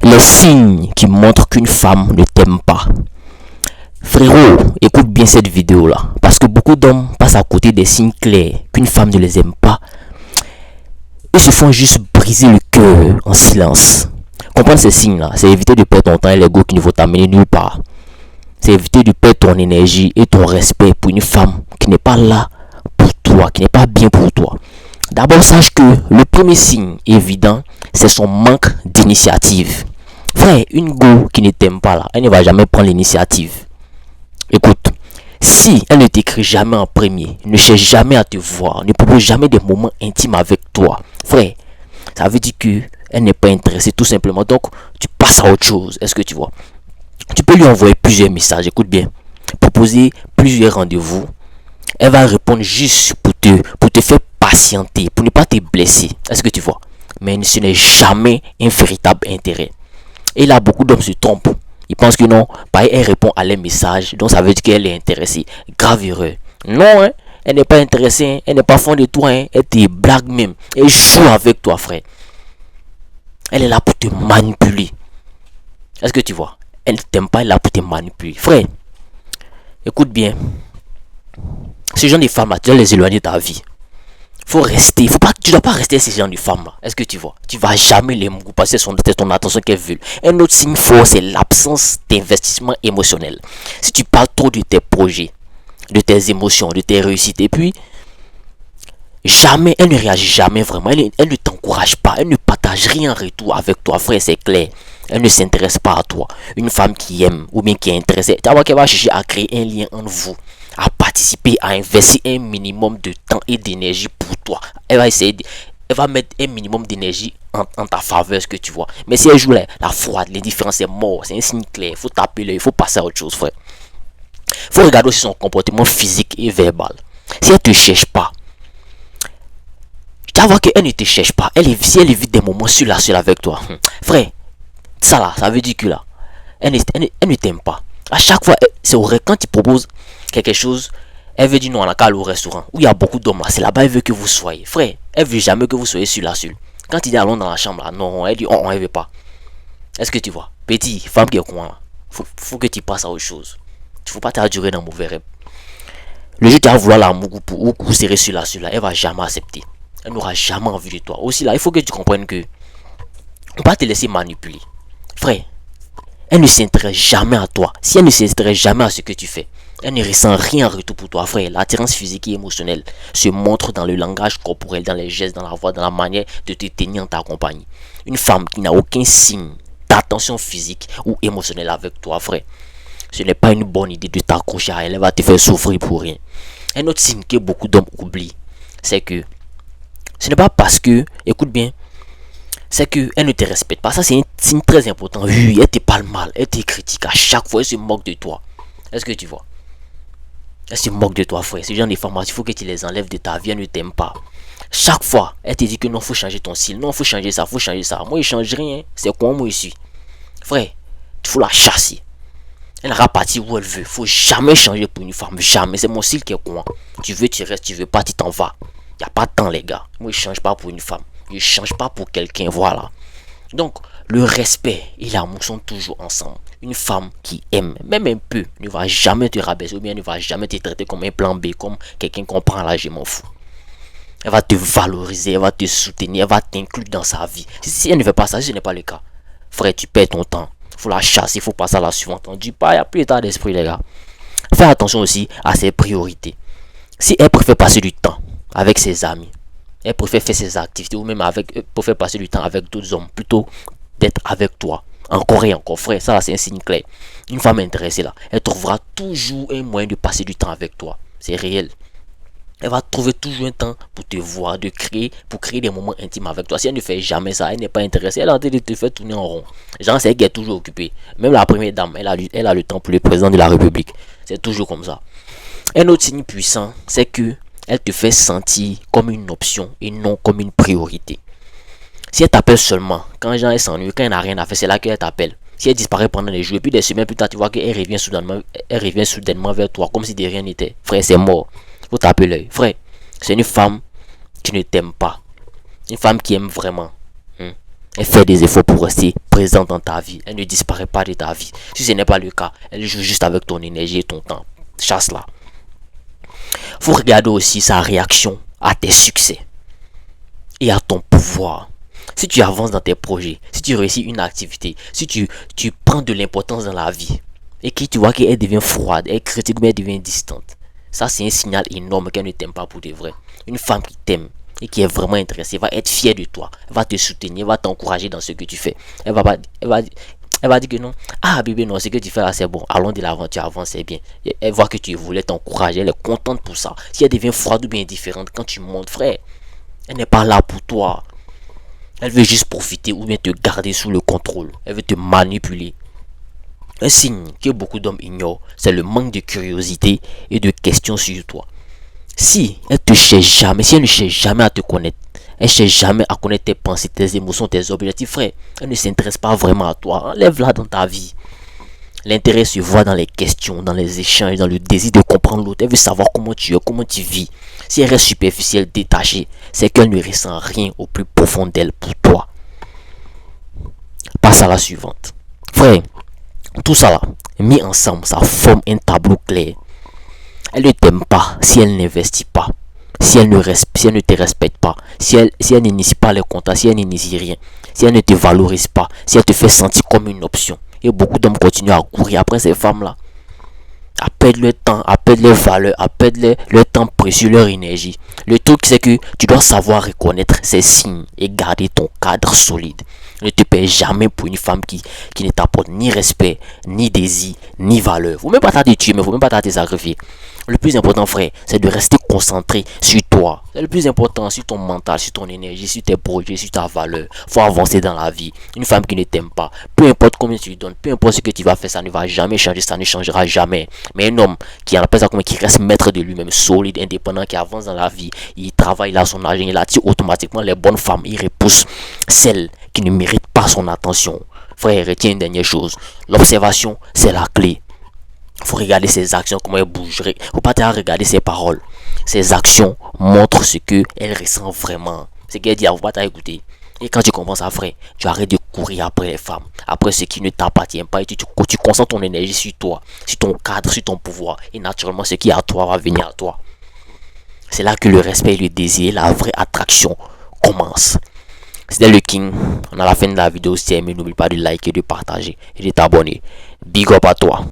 Les signes qui montrent qu'une femme ne t'aime pas. Frérot, écoute bien cette vidéo là, parce que beaucoup d'hommes passent à côté des signes clairs qu'une femme ne les aime pas. Ils se font juste briser le cœur en silence. Comprendre ces signes là, c'est éviter de perdre ton temps et l'ego qui ne vont t'amener nulle part. C'est éviter de perdre ton énergie et ton respect pour une femme qui n'est pas là pour toi, qui n'est pas bien pour toi. D'abord, sache que le premier signe évident, c'est son manque d'initiative. Frère, une go qui ne t'aime pas là, elle ne va jamais prendre l'initiative. Écoute, si elle ne t'écrit jamais en premier, ne cherche jamais à te voir, ne propose jamais des moments intimes avec toi, frère, ça veut dire que elle n'est pas intéressée tout simplement. Donc, tu passes à autre chose. Est-ce que tu vois? Tu peux lui envoyer plusieurs messages, écoute bien, proposer plusieurs rendez-vous. Elle va répondre juste pour te faire patienter, pour ne pas te blesser. Est-ce que tu vois? Mais ce n'est jamais un véritable intérêt. Et là, beaucoup d'hommes se trompent. Ils pensent que non, pareil, elle répond à les messages, donc ça veut dire qu'elle est intéressée. Grave erreur. Non, hein, elle n'est pas intéressée, hein, elle n'est pas fond de toi, hein, elle te blague même. Elle joue avec toi, frère. Elle est là pour te manipuler. Est-ce que tu vois? Elle ne t'aime pas, elle est là pour te manipuler. Frère, écoute bien. Ce genre de femmes là, tu dois les éloigner de ta vie. Faut rester, tu dois pas rester ces genre de femmes là. Est-ce que tu vois? Tu vas jamais les mouiller parce que c'est ton attention qu'elles veulent. Un autre signe fort, c'est l'absence d'investissement émotionnel. Si tu parles trop de tes projets, de tes émotions, de tes réussites, et puis jamais, elle ne réagit jamais vraiment. Elle ne t'encourage pas, elle ne partage rien en retour avec toi, frère, c'est clair. Elle ne s'intéresse pas à toi. Une femme qui aime ou bien qui est intéressée, tu vois qu'elle va chercher à créer un lien entre vous, à participer, à investir un minimum de temps et d'énergie pour toi. Elle va mettre un minimum d'énergie en ta faveur, ce que tu vois. Mais si elle joue la froide, l'indifférence, c'est mort, c'est un signe clair. Il faut taper l'œil, il faut passer à autre chose, frère. Il faut regarder aussi son comportement physique et verbal. Si elle te cherche pas, tu vas voir qu'elle ne te cherche pas. Si elle évite des moments seul avec toi, frère, ça là, ça veut dire que là, elle ne t'aime pas. À chaque fois, c'est vrai, quand tu proposes quelque chose, elle veut dire non, on a qu'à aller au restaurant où il y a beaucoup d'hommes là, c'est là-bas, elle veut que vous soyez. Frère, elle veut jamais que vous soyez sur la seule. Quand il dit allons dans la chambre là, non, elle dit on veut pas. Est-ce que tu vois? Petit, femme qui est con là, faut que tu passes à autre chose. Il faut pas t'endurer dans mauvais rêve. Le jour tu vas vouloir l'amour ou serrer sur la seule là, elle va jamais accepter. Elle n'aura jamais envie de toi. Aussi là, il faut que tu comprennes que on va pas te laisser manipuler. Frère, elle ne s'intéresse jamais à toi. Si elle ne s'intéresse jamais à ce que tu fais, elle ne ressent rien en retour pour toi, frère. L'attirance physique et émotionnelle se montre dans le langage corporel, dans les gestes, dans la voix, dans la manière de te tenir en ta compagnie. Une femme qui n'a aucun signe d'attention physique ou émotionnelle avec toi, frère, ce n'est pas une bonne idée de t'accrocher à elle. Elle va te faire souffrir pour rien. Un autre signe que beaucoup d'hommes oublient, c'est que ce n'est pas parce que, écoute bien, c'est qu'elle ne te respecte pas. Ça, c'est un signe très important. Oui, elle te parle mal, elle te critique à chaque fois, elle se moque de toi. Est-ce que tu vois? Elle se moque de toi, frère. Ce genre de femmes, il faut que tu les enlèves de ta vie, elle ne t'aime pas. Chaque fois, elle te dit que non, faut changer ton style. Non, faut changer ça, faut changer ça. Moi, il change rien. C'est quoi, moi, ici? Frère, il faut la chasser. Elle va partir où elle veut. Faut jamais changer pour une femme. Jamais. C'est mon style qui est quoi. Tu veux, tu restes. Tu veux pas, tu t'en vas. Il n'y a pas de temps, les gars. Moi, je change pas pour une femme. Je change pas pour quelqu'un. Voilà. Donc, le respect et l'amour sont toujours ensemble. Une femme qui aime, même un peu, ne va jamais te rabaisser ou bien ne va jamais te traiter comme un plan B, comme quelqu'un qu'on prend là, je m'en fous. Elle va te valoriser, elle va te soutenir, elle va t'inclure dans sa vie. Si elle ne fait pas ça, si ce n'est pas le cas, frère, tu perds ton temps. Il faut la chasser, il faut passer à la suivante. On dit pas, il n'y a plus d'état d'esprit, les gars. Fais attention aussi à ses priorités. Si elle préfère passer du temps avec ses amis, elle préfère faire ses activités ou même préfère passer du temps avec d'autres hommes plutôt d'être avec toi. Encore et encore, frère, ça c'est un signe clair. Une femme intéressée là, elle trouvera toujours un moyen de passer du temps avec toi. C'est réel. Elle va trouver toujours un temps pour te voir, pour créer des moments intimes avec toi. Si elle ne fait jamais ça, elle n'est pas intéressée, elle a en train de te faire tourner en rond. Genre, c'est elle qui est toujours occupée. Même la première dame, elle a le temps pour le président de la République. C'est toujours comme ça. Un autre signe puissant, c'est que elle te fait sentir comme une option et non comme une priorité. Si elle t'appelle seulement quand elle s'ennuie, quand elle n'a rien à faire, c'est là qu'elle t'appelle. Si elle disparaît pendant les jours et puis des semaines plus tard, tu vois qu'elle revient soudainement vers toi comme si de rien n'était. Frère, c'est mort. Faut t'appeler. Frère, c'est une femme qui ne t'aime pas. Une femme qui aime vraiment. Elle fait des efforts pour rester présente dans ta vie. Elle ne disparaît pas de ta vie. Si ce n'est pas le cas, elle joue juste avec ton énergie et ton temps. Chasse-la. Faut regarder aussi sa réaction à tes succès et à ton pouvoir. Si tu avances dans tes projets, si tu réussis une activité, si tu prends de l'importance dans la vie et que tu vois qu'elle devient froide, elle critique mais elle devient distante, ça c'est un signal énorme qu'elle ne t'aime pas pour de vrai. Une femme qui t'aime et qui est vraiment intéressée va être fière de toi, elle va te soutenir, elle va t'encourager dans ce que tu fais. Elle va dire que non, ah bébé non, ce que tu fais là c'est bon, allons de l'avant, tu avances, c'est bien. Elle voit que tu voulais t'encourager, elle est contente pour ça. Si elle devient froide ou bien indifférente quand tu montes, frère, elle n'est pas là pour toi. Elle veut juste profiter ou bien te garder sous le contrôle. Elle veut te manipuler. Un signe que beaucoup d'hommes ignorent, c'est le manque de curiosité et de questions sur toi. Si elle te cherche jamais, si elle ne cherche jamais à te connaître, elle ne cherche jamais à connaître tes pensées, tes émotions, tes objectifs, frère, elle ne s'intéresse pas vraiment à toi. Enlève-la dans ta vie. L'intérêt se voit dans les questions, dans les échanges, dans le désir de comprendre l'autre. Elle veut savoir comment tu es, comment tu vis. Si elle reste superficielle, détachée, c'est qu'elle ne ressent rien au plus profond d'elle pour toi. Passe à la suivante. Frère, tout ça là, mis ensemble, ça forme un tableau clair. Elle ne t'aime pas si elle n'investit pas, si elle ne te respecte pas, si elle n'initie pas les contacts, si elle n'initie rien, si elle ne te valorise pas, si elle te fait sentir comme une option. Et beaucoup d'hommes continuent à courir après ces femmes-là, à perdre leur temps, à perdre leur valeur, à perdre leur temps précieux, leur énergie. Le truc, c'est que tu dois savoir reconnaître ces signes et garder ton cadre solide. Ne te perds jamais pour une femme qui ne t'apporte ni respect, ni désir, ni valeur. Faut même pas t'arrêter de tuer, mais faut même pas t'arrêter de sacrifier. Le plus important, frère, c'est de rester concentré sur toi. C'est le plus important, sur ton mental, sur ton énergie, sur tes projets, sur ta valeur. Faut avancer dans la vie. Une femme qui ne t'aime pas, peu importe combien tu lui donnes, peu importe ce que tu vas faire, ça ne va jamais changer, ça ne changera jamais. Mais un homme qui en appelle ça comme qui reste maître de lui-même, solide, indépendant, qui avance dans la vie, il travaille, il a son argent, il attire automatiquement les bonnes femmes, il repousse celles qui ne méritent pas son attention. Frère, retiens une dernière chose. L'observation, c'est la clé. Faut regarder ses actions, comment elle bouge. Faut pas regarder ses paroles. Ses actions montrent ce que elle ressent vraiment. Ce qu'elle dit, faut pas t'écouter. Et quand tu comprends ça, frère, tu arrêtes de courir après les femmes, après ce qui ne t'appartient pas, et tu concentres ton énergie sur toi, sur ton cadre, sur ton pouvoir. Et naturellement, ce qui est à toi va venir à toi. C'est là que le respect et le désir, la vraie attraction commence. C'était le King. On a la fin de la vidéo. Si tu as aimé, n'oublie pas de liker, de partager et de t'abonner. Big up à toi.